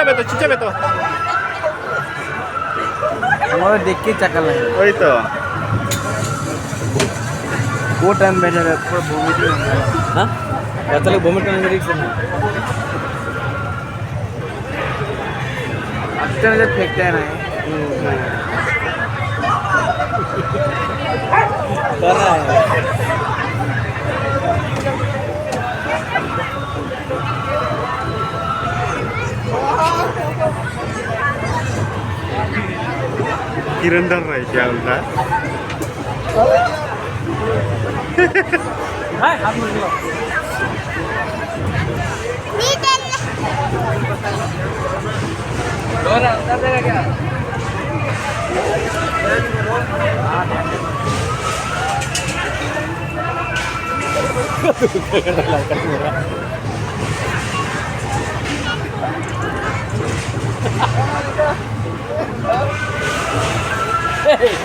beto, chicha beto. हमारा देख के चक्कर लगे वही तो। वो टाइम बैठे रहे पूरा वोमिट हो गया हाँ बच्चा लोग वोमिट करने की रिस्क है अच्छा जब फेंकते हैं ना कर रहा है किरंदर रहे क्या उनका हाथ में लो डोरा उतार देगा क्या Hey!